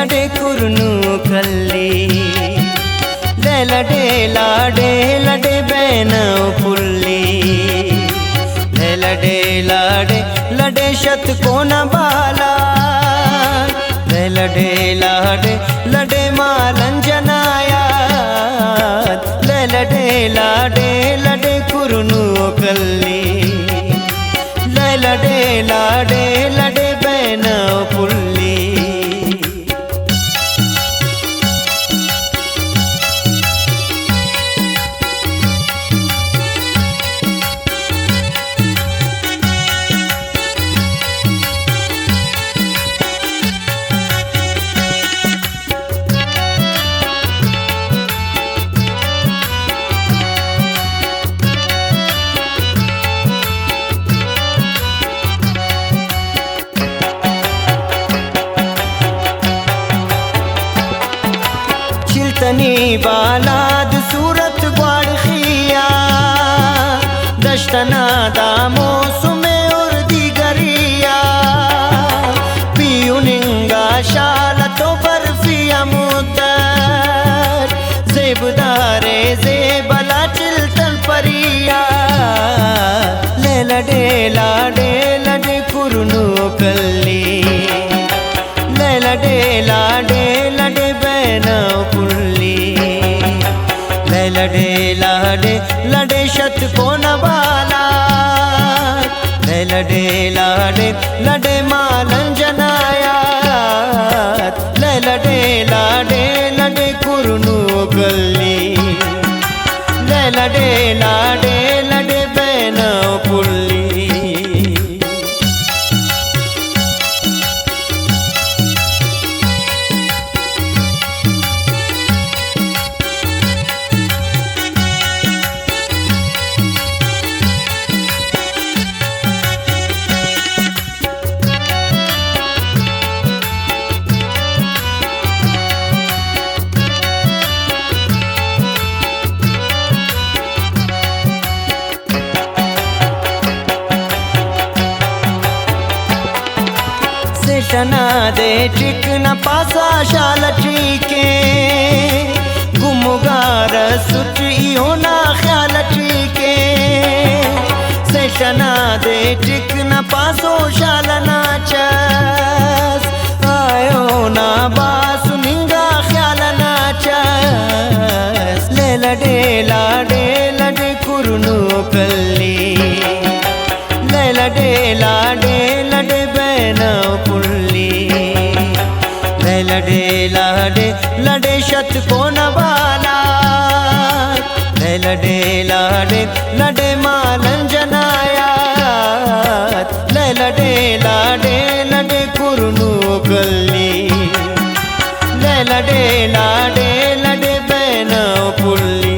लडे कुरनु कल्ली लडे लाडे लडे बैनो पुल्ली लडे लाडे लडे शत को न बाला लडे लाडे लडे मालंजनाया लडे लाडे लडे कुरनु कल्ली लडे लाडे लडे बैनो पुल्ली। तनी बालाद सूरत ग्वाड़खिया दश्तना दामो सुमे और दिगरिया पियुनिंगा शालतो बर्फिया मुद्दर जेबदारे जेबला चिल्तन परिया लडे लाडे लडे कुरनु कल्ली लडे लाडे लडे बैनो पुल्ली लडे लाडे लडे शत को न बाला लडे लाडे लडे मालंजनाया लडे लाडे लडे कुरनु कल्ली लडे लाडे लडे बैनो पुल्ली। सेठना दे टिक न पासा शाल ठीके गुमगार सुटियो ना ख्याल ठीके सेठना दे टिक न पासो शाल नाचस आयो ना बासु निंगा ख्याल नाचस लडे लाडे लडे कुरनु कल्ली लडे लाडे लडे बैनो पुल्ली लडे लाडे लडे शत को न बाला लडे लाडे लडे मालंजनाया लडे लाडे लडे कुरनु कल्ली लडे लाडे लडे बैनो पुल्ली।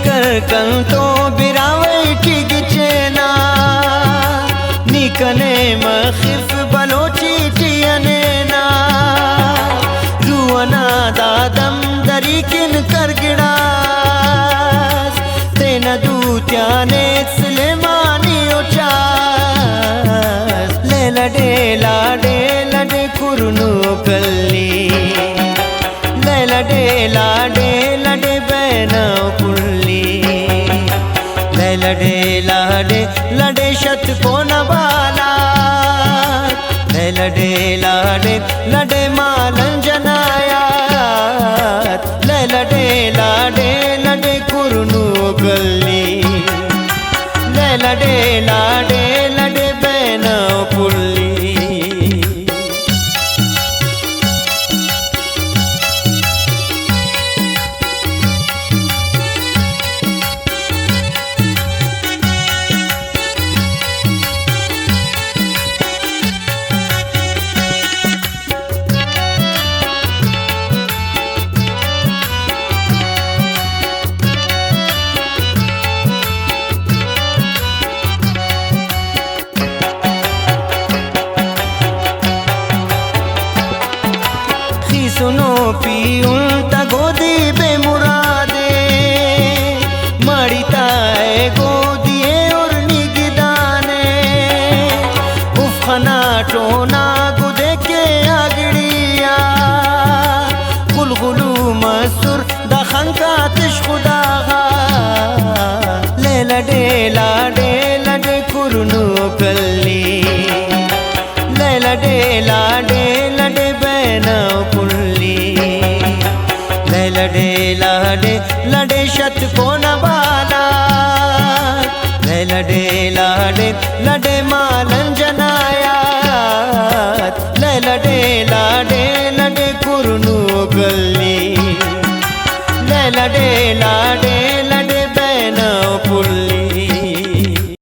कर कंतो बिरावे ठीक चेना निकने मखिफ बलोची टियनेना रुअना दादम दरीकिन कर गिड़ास तेना दूत्याने सुलेमानी उचास लडे लाडे लडे कुरनु कल्ली लडे लाडे लडे बैनो पुल्ली लडे लाडे लडे शत को न बाला लडे लाडे लडे मालंजनाया लडे लाडे लडे कुरनु कल्ली लडे लाडे लडे बैनो पुल्ली। टोना गुदे के आगड़िया गुलगुलू मसूर दखन का तिश खुदागा लेला डे कुरनु कल्ली लेला डे बैना कुल्ली लेला डे शत को नबाला लडे मालन जनायात लडे कुरनु गल्ली लडे